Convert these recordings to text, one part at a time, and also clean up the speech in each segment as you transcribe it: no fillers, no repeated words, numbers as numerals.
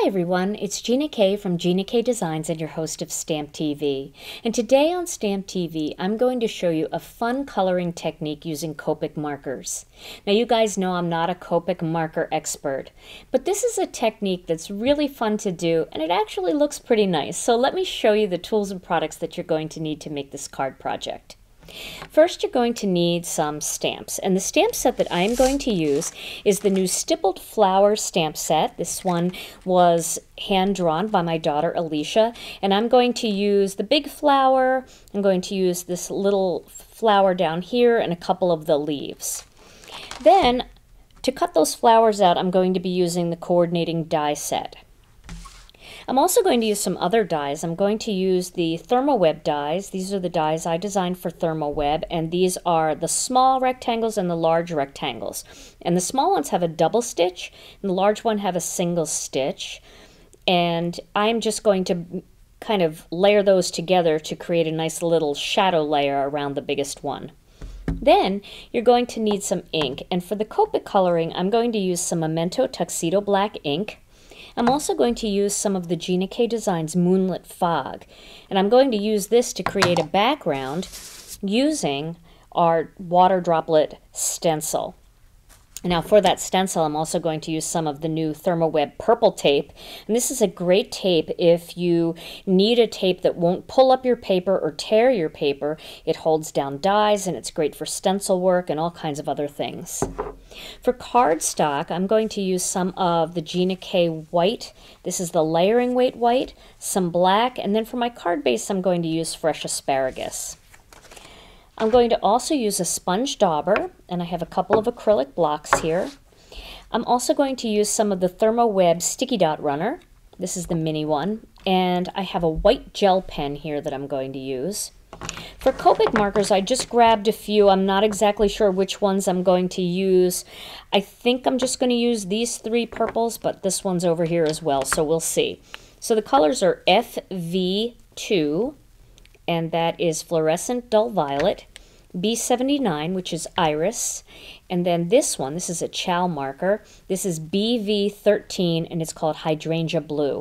Hi everyone, it's Gina K from Gina K Designs and your host of Stamp TV. And today on Stamp TV, I'm going to show you a fun coloring technique using Copic markers. Now you guys know I'm not a Copic marker expert, but this is a technique that's really fun to do and it actually looks pretty nice. So let me show you the tools and products that you're going to need to make this card project. First, you're going to need some stamps, and the stamp set that I'm going to use is the new Stippled flower stamp set. This one was hand-drawn by my daughter Alicia, and I'm going to use the big flower, I'm going to use this little flower down here, and a couple of the leaves. Then, to cut those flowers out, I'm going to be using the coordinating die set. I'm also going to use some other dies. I'm going to use the ThermoWeb dies. These are the dies I designed for ThermoWeb, and these are the small rectangles and the large rectangles. And the small ones have a double stitch, and the large one have a single stitch. And I'm just going to kind of layer those together to create a nice little shadow layer around the biggest one. Then you're going to need some ink, and for the Copic coloring, I'm going to use some Memento Tuxedo black ink. I'm also going to use some of the Gina K Designs Moonlit fog, and I'm going to use this to create a background using our water droplet stencil. Now for that stencil, I'm also going to use some of the new ThermoWeb purple tape, and this is a great tape if you need a tape that won't pull up your paper or tear your paper. It holds down dies, and it's great for stencil work and all kinds of other things. For cardstock, I'm going to use some of the Gina K white. This is the layering weight white, some black, and then for my card base, I'm going to use fresh asparagus. I'm going to also use a sponge dauber, and I have a couple of acrylic blocks here. I'm also going to use some of the ThermoWeb Sticky Dot Runner. This is the mini one, and I have a white gel pen here that I'm going to use. For Copic markers, I just grabbed a few. I'm not exactly sure which ones I'm going to use. I think I'm just going to use these three purples, but this one's over here as well, so we'll see. So the colors are FV2, and that is fluorescent dull violet, B79, which is iris, and then this one, this is a chow marker. This is BV13, and it's called hydrangea blue.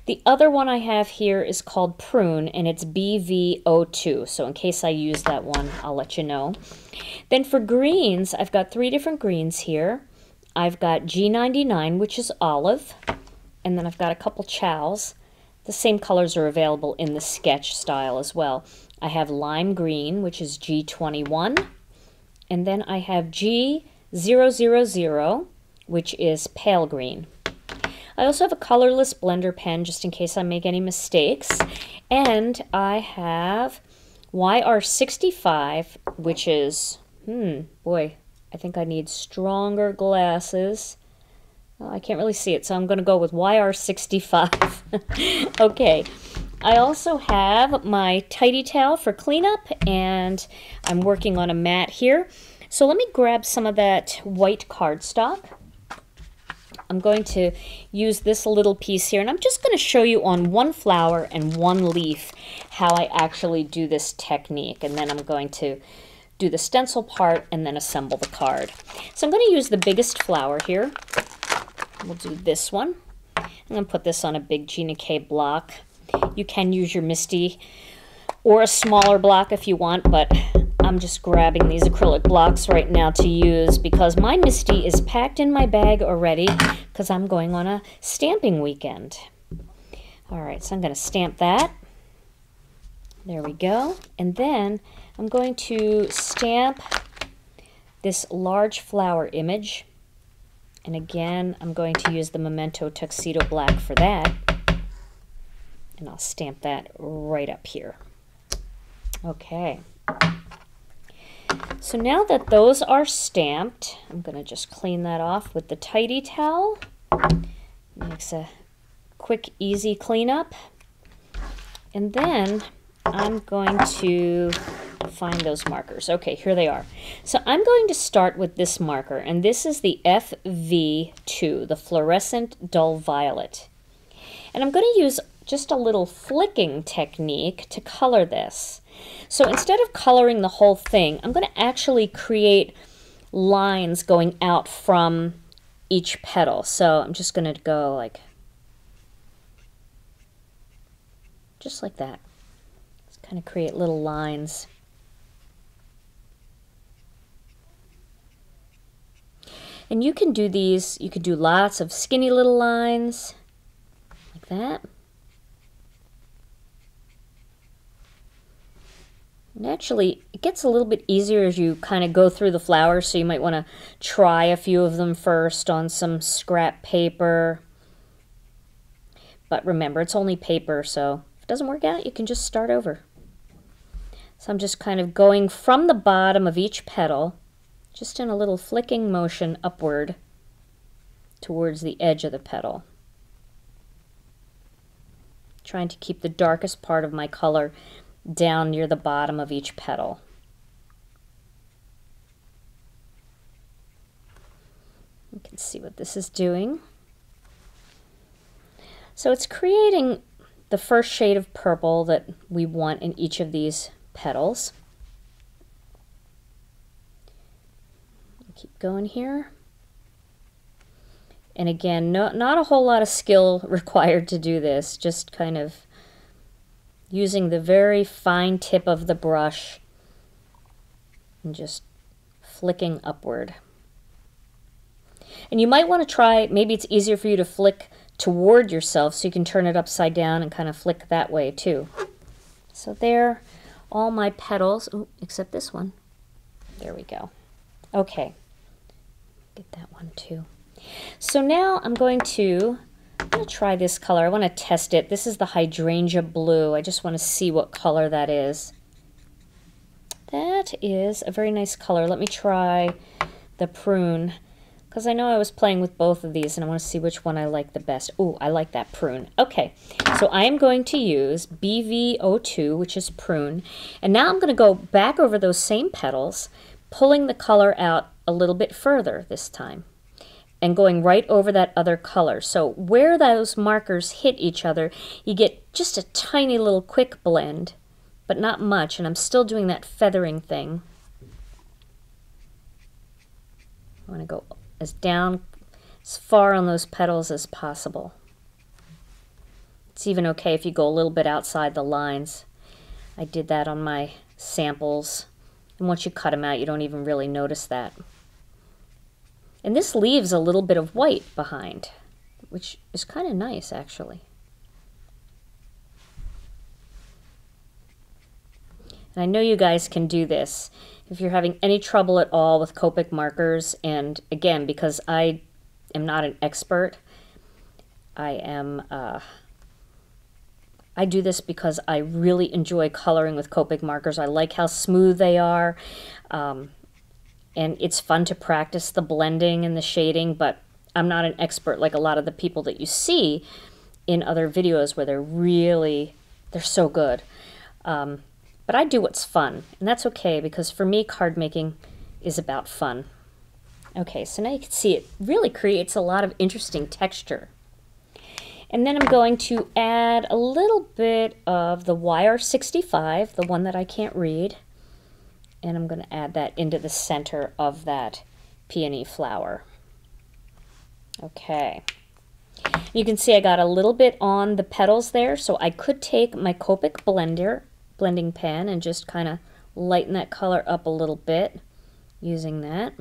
The other one I have here is called prune, and it's BV02, so in case I use that one, I'll let you know. Then for greens, I've got three different greens here. I've got G99, which is olive, and then I've got a couple chows. The same colors are available in the sketch style as well. I have lime green, which is G21, and then I have G000, which is pale green. I also have a colorless blender pen just in case I make any mistakes, and I have YR65, which is, boy, I think I need stronger glasses. Well, I can't really see it, so I'm going to go with YR65. Okay, I also have my tidy towel for cleanup, and I'm working on a mat here. So let me grab some of that white cardstock. I'm going to use this little piece here, and I'm just going to show you on one flower and one leaf how I actually do this technique, and then I'm going to do the stencil part and then assemble the card. So I'm going to use the biggest flower here. We'll do this one. I'm going to put this on a big Gina K block. You can use your Misty or a smaller block if you want, but I'm just grabbing these acrylic blocks right now to use because my Misty is packed in my bag already because I'm going on a stamping weekend. All right, so I'm going to stamp that. There we go. And then I'm going to stamp this large flower image. And again, I'm going to use the Memento Tuxedo Black for that. And I'll stamp that right up here. Okay. So now that those are stamped, I'm going to just clean that off with the tidy towel. Makes a quick, easy cleanup. And then I'm going to find those markers. Okay, here they are. So I'm going to start with this marker, and this is the FV2, the fluorescent dull violet. And I'm going to use just a little flicking technique to color this. So instead of coloring the whole thing, I'm going to actually create lines going out from each petal. So I'm just going to go like just like that. Just kind of create little lines. And you can do these, you could do lots of skinny little lines, like that. And actually, it gets a little bit easier as you kind of go through the flowers, so you might want to try a few of them first on some scrap paper. But remember, it's only paper, so if it doesn't work out, you can just start over. So I'm just kind of going from the bottom of each petal, just in a little flicking motion upward towards the edge of the petal. Trying to keep the darkest part of my color down near the bottom of each petal. You can see what this is doing. So it's creating the first shade of purple that we want in each of these petals. Keep going here. And again, not a whole lot of skill required to do this, just kind of using the very fine tip of the brush and just flicking upward. And you might want to try, maybe it's easier for you to flick toward yourself so you can turn it upside down and kind of flick that way too. So there, all my petals, oh, except this one. There we go. Okay. Get that one too. So now I'm going to try this color. I want to test it. This is the hydrangea blue. I just want to see what color that is. That is a very nice color. Let me try the prune, because I know I was playing with both of these and I want to see which one I like the best. Oh, I like that prune. Okay, so I am going to use BV02, which is prune, and now I'm going to go back over those same petals, pulling the color out a little bit further this time and going right over that other color. So where those markers hit each other, you get just a tiny little quick blend, but not much, and I'm still doing that feathering thing. I want to go as down as far on those petals as possible. It's even okay if you go a little bit outside the lines. I did that on my samples, and once you cut them out, you don't even really notice that. And this leaves a little bit of white behind, which is kind of nice, actually. And I know you guys can do this. If you're having any trouble at all with Copic markers, and again, because I am not an expert, I do this because I really enjoy coloring with Copic markers. I like how smooth they are. And it's fun to practice the blending and the shading, but I'm not an expert like a lot of the people that you see in other videos where they're so good. But I do what's fun, and that's okay, because for me, card making is about fun. Okay, so now you can see it really creates a lot of interesting texture. And then I'm going to add a little bit of the YR65, the one that I can't read. And I'm going to add that into the center of that peony flower. Okay. You can see I got a little bit on the petals there, so I could take my Copic blending pen and just kind of lighten that color up a little bit using that.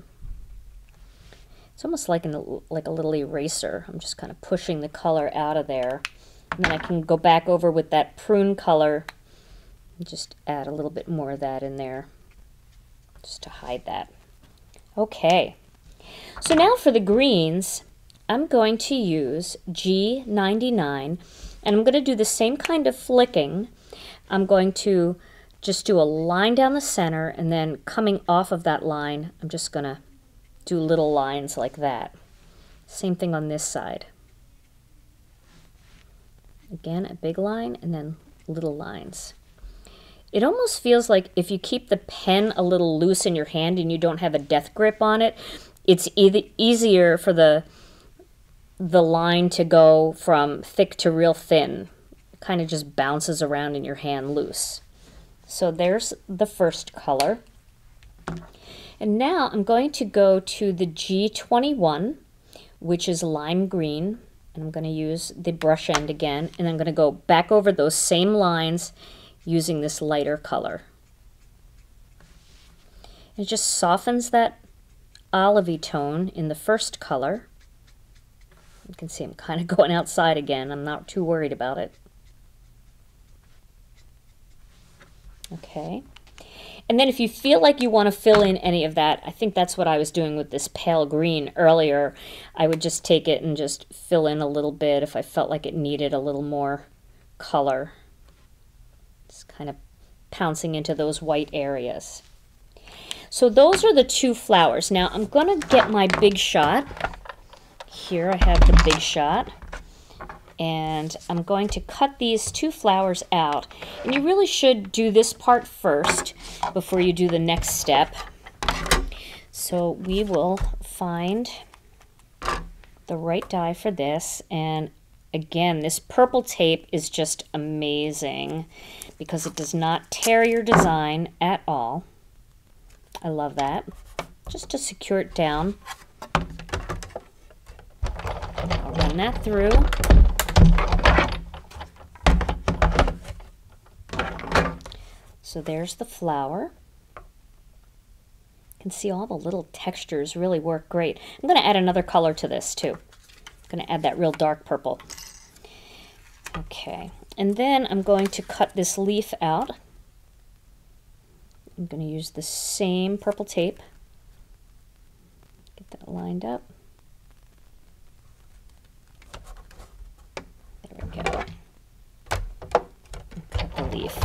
It's almost like a little eraser. I'm just kind of pushing the color out of there. And then I can go back over with that prune color and just add a little bit more of that in there, just to hide that. Okay, so now for the greens, I'm going to use G99, and I'm going to do the same kind of flicking. I'm going to just do a line down the center, and then coming off of that line, I'm just going to do little lines like that. Same thing on this side. Again, a big line, and then little lines. It almost feels like if you keep the pen a little loose in your hand and you don't have a death grip on it, it's easier for the line to go from thick to real thin. It kind of just bounces around in your hand loose. So there's the first color. And now I'm going to go to the G21, which is lime green. and I'm going to use the brush end again, and I'm going to go back over those same lines using this lighter color. It just softens that olivey tone in the first color. You can see I'm kind of going outside again. I'm not too worried about it. Okay. And then if you feel like you want to fill in any of that, I think that's what I was doing with this pale green earlier. I would just take it and just fill in a little bit if I felt like it needed a little more color. Just kind of pouncing into those white areas. So those are the two flowers. Now I'm going to get my Big Shot. Here I have the Big Shot. And I'm going to cut these two flowers out. And you really should do this part first before you do the next step. So we will find the right die for this. And again, this purple tape is just amazing because it does not tear your design at all. I love that. Just to secure it down. I'll run that through. So there's the flower. You can see all the little textures really work great. I'm going to add another color to this too. I'm going to add that real dark purple. Okay, and then I'm going to cut this leaf out. I'm going to use the same purple tape. Get that lined up. There we go. And cut the leaf.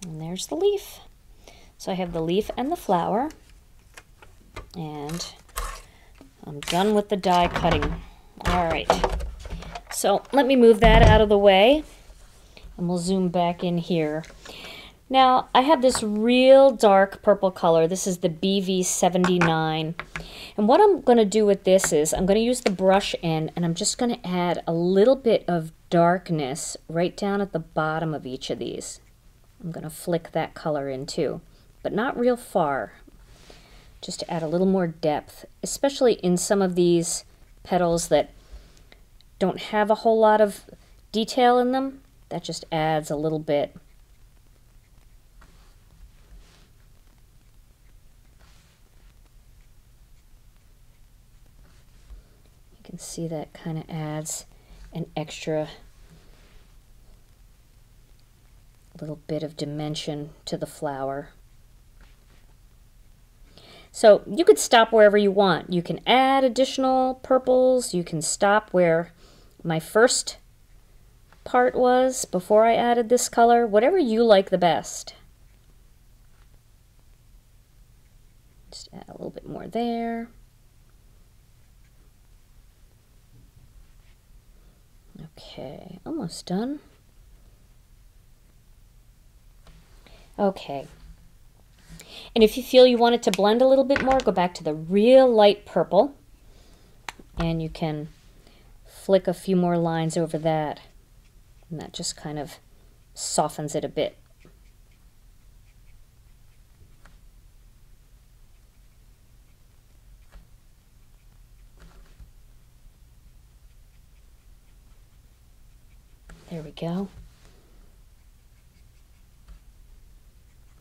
And there's the leaf. So I have the leaf and the flower. And I'm done with the die cutting. All right. So let me move that out of the way. And we'll zoom back in here. Now, I have this real dark purple color. This is the BV79. And what I'm going to do with this is I'm going to use the brush end, and I'm just going to add a little bit of darkness right down at the bottom of each of these. I'm going to flick that color in too, but not real far. Just to add a little more depth, especially in some of these petals that don't have a whole lot of detail in them. That just adds a little bit. You can see that kind of adds an extra little bit of dimension to the flower. So you could stop wherever you want. You can add additional purples. You can stop where my first part was before I added this color. Whatever you like the best. Just add a little bit more there. Okay, almost done. Okay. And if you feel you want it to blend a little bit more, go back to the real light purple. And you can flick a few more lines over that. And that just kind of softens it a bit. There we go.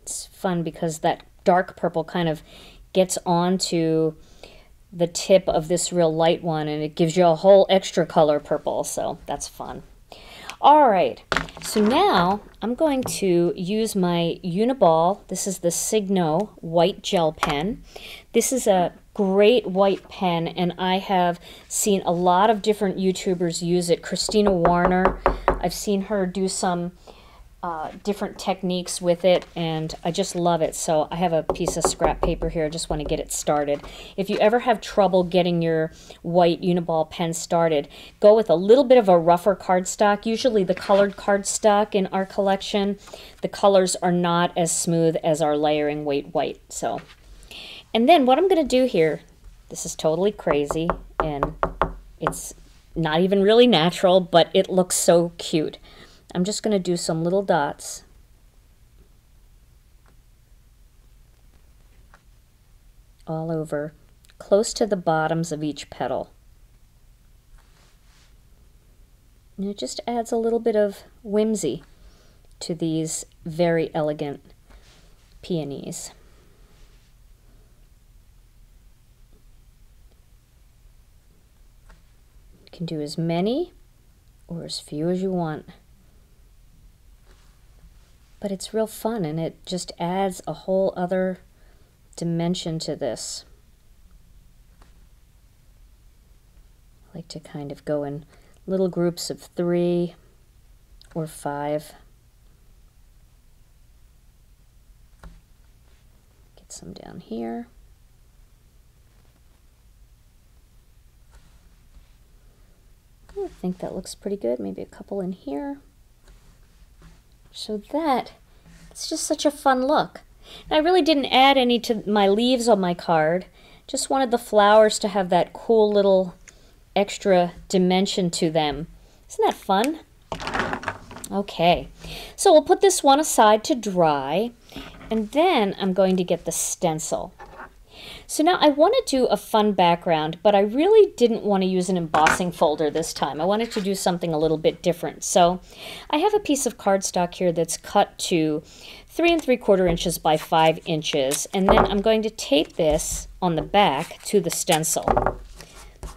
It's fun because that dark purple kind of gets onto the tip of this real light one, and it gives you a whole extra color purple, so that's fun. All right, so now I'm going to use my Uniball. This is the Signo white gel pen. This is a great white pen, and I have seen a lot of different YouTubers use it. Christina Warner, I've seen her do some different techniques with it, and I just love it. So I have a piece of scrap paper here. I just want to get it started. If you ever have trouble getting your white Uniball pen started, go with a little bit of a rougher cardstock. Usually the colored cardstock in our collection, the colors are not as smooth as our layering weight white. So, and then what I'm going to do here, this is totally crazy, and it's not even really natural, but it looks so cute. I'm just going to do some little dots all over, close to the bottoms of each petal. And it just adds a little bit of whimsy to these very elegant peonies. You can do as many or as few as you want. But it's real fun, and it just adds a whole other dimension to this. I like to kind of go in little groups of 3 or 5. Get some down here. I think that looks pretty good. Maybe a couple in here. So it's just such a fun look. And I really didn't add any to my leaves on my card. Just wanted the flowers to have that cool little extra dimension to them. Isn't that fun? Okay, so we'll put this one aside to dry, and then I'm going to get the stencil. So now I want to do a fun background, but I really didn't want to use an embossing folder this time. I wanted to do something a little bit different. So I have a piece of cardstock here that's cut to 3 3/4 inches by 5 inches, and then I'm going to tape this on the back to the stencil.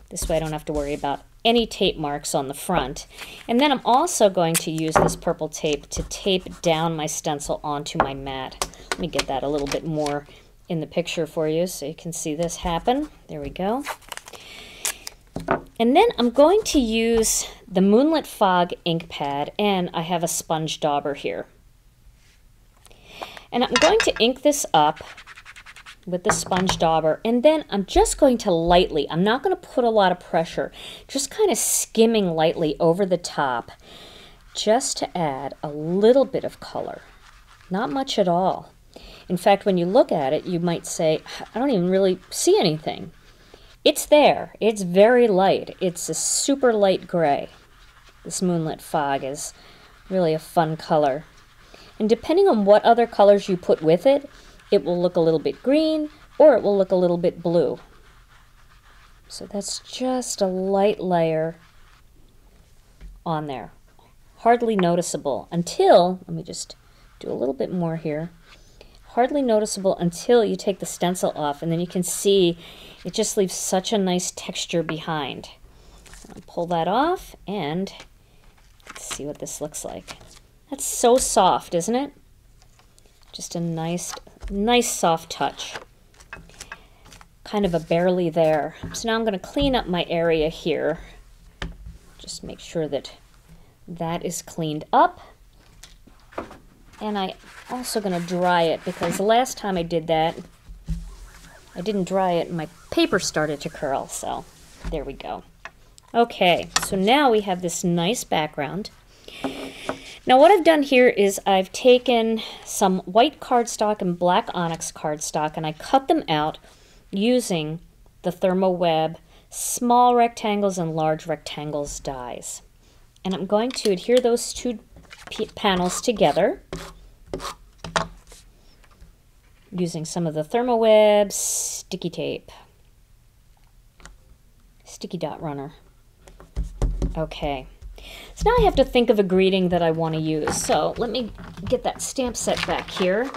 This way I don't have to worry about any tape marks on the front. And then I'm also going to use this purple tape to tape down my stencil onto my mat. Let me get that a little bit more in the picture for you so you can see this happen. There we go. And then I'm going to use the Moonlit Fog ink pad, and I have a sponge dauber here. And I'm going to ink this up with the sponge dauber, and then I'm just going to lightly, I'm not going to put a lot of pressure, just kind of skimming lightly over the top, just to add a little bit of color. Not much at all. In fact, when you look at it, you might say, I don't even really see anything. It's there. It's very light. It's a super light gray. This Moonlit Fog is really a fun color. And depending on what other colors you put with it, it will look a little bit green or it will look a little bit blue. So that's just a light layer on there. Hardly noticeable until, let me just do a little bit more here. Hardly noticeable until you take the stencil off, and then you can see it just leaves such a nice texture behind. I'll pull that off, and let's see what this looks like. That's so soft, isn't it? Just a nice soft touch. Kind of a barely there. So now I'm going to clean up my area here. Just make sure that that is cleaned up. And I'm also going to dry it, because the last time I did that, I didn't dry it and my paper started to curl. So there we go. Okay, so now we have this nice background. Now what I've done here is I've taken some white cardstock and black Onyx cardstock, and I cut them out using the Thermoweb small rectangles and large rectangles dies. And I'm going to adhere those two panels together using some of the Thermoweb sticky tape. Sticky dot runner. Okay. So now I have to think of a greeting that I want to use. So let me get that stamp set back here.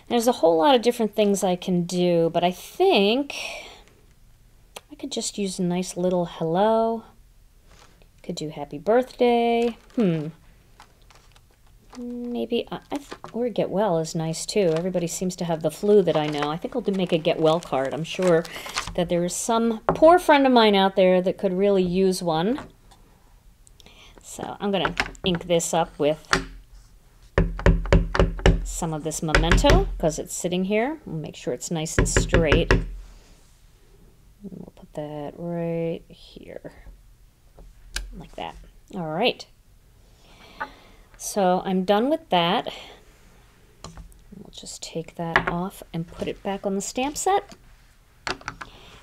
There's a whole lot of different things I can do, but I think I could just use a nice little hello. Could do happy birthday. Maybe, or get well is nice too. Everybody seems to have the flu that I know. I think I'll make a get well card. I'm sure that there is some poor friend of mine out there that could really use one. So I'm going to ink this up with some of this Memento because it's sitting here. We'll make sure it's nice and straight. And we'll put that right here, like that. All right. So I'm done with that. We'll just take that off and put it back on the stamp set.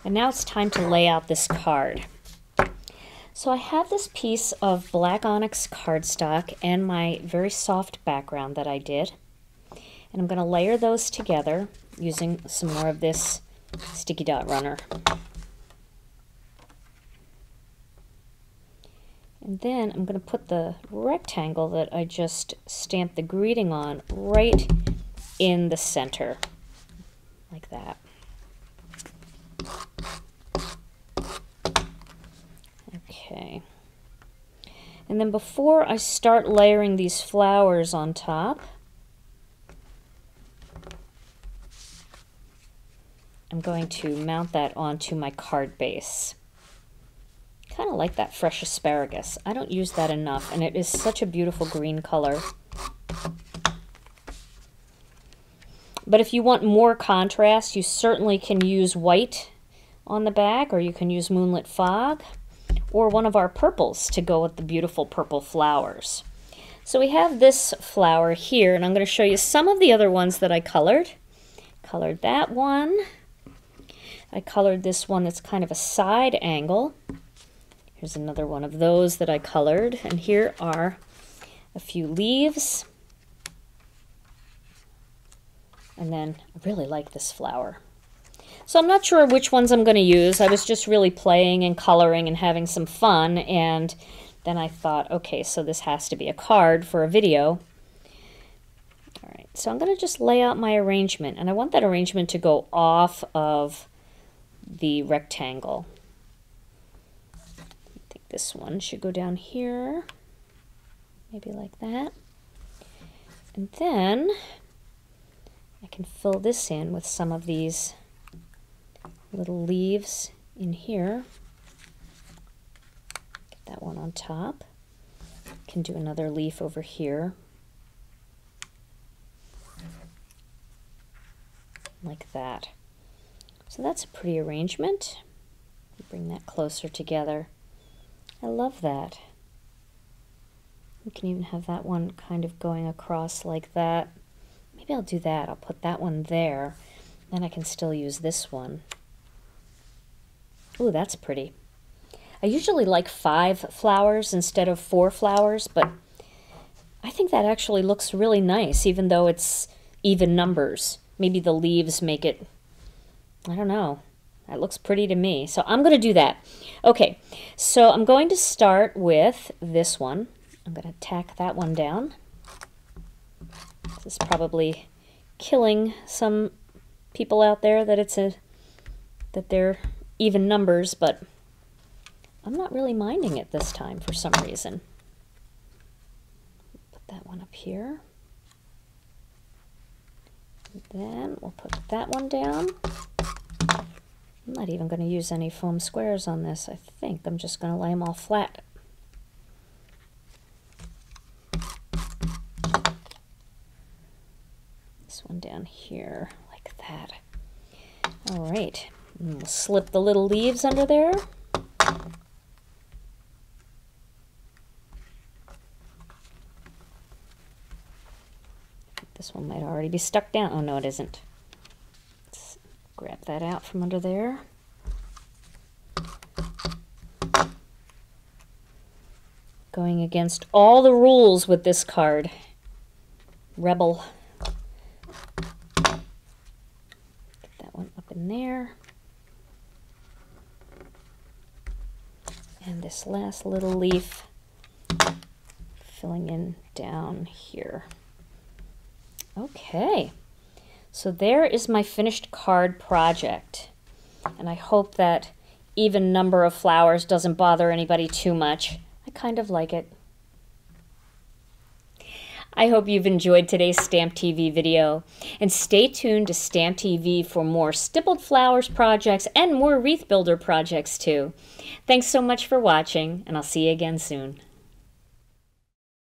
And now it's time to lay out this card. So I have this piece of black Onyx cardstock and my very soft background that I did. And I'm going to layer those together using some more of this sticky dot runner. And then I'm going to put the rectangle that I just stamped the greeting on right in the center, like that. Okay. And then before I start layering these flowers on top, I'm going to mount that onto my card base. Kind of like that fresh asparagus. I don't use that enough, and it is such a beautiful green color. But if you want more contrast, you certainly can use white on the back, or you can use Moonlit Fog, or one of our purples to go with the beautiful purple flowers. So we have this flower here, and I'm going to show you some of the other ones that I colored. Colored that one. I colored this one that's kind of a side angle. Here's another one of those that I colored, and here are a few leaves. And then I really like this flower. So I'm not sure which ones I'm going to use. I was just really playing and coloring and having some fun, and then I thought, okay, so this has to be a card for a video. All right, so I'm going to just lay out my arrangement, and I want that arrangement to go off of the rectangle. I think this one should go down here, maybe like that. And then I can fill this in with some of these little leaves in here. Get that one on top. Can do another leaf over here. Like that. So that's a pretty arrangement. Bring that closer together. I love that. We can even have that one kind of going across like that. Maybe I'll do that. I'll put that one there. Then I can still use this one. Ooh, that's pretty. I usually like 5 flowers instead of 4 flowers, but I think that actually looks really nice, even though it's even numbers. Maybe the leaves make it, I don't know. That looks pretty to me. So I'm going to do that. Okay, so I'm going to start with this one. I'm going to tack that one down. This is probably killing some people out there that they're even numbers, but I'm not really minding it this time for some reason. Put that one up here. And then we'll put that one down. I'm not even going to use any foam squares on this. I think I'm just going to lay them all flat. This one down here, like that. All right. And we'll slip the little leaves under there. This one might already be stuck down. Oh, no, it isn't. Let's grab that out from under there. Going against all the rules with this card. Rebel. Get that one up in there. And this last little leaf filling in down here. Okay, so there is my finished card project. And I hope that even number of flowers doesn't bother anybody too much. I kind of like it. I hope you've enjoyed today's Stamp TV video, and stay tuned to Stamp TV for more stippled flowers projects and more wreath builder projects too. Thanks so much for watching, and I'll see you again soon.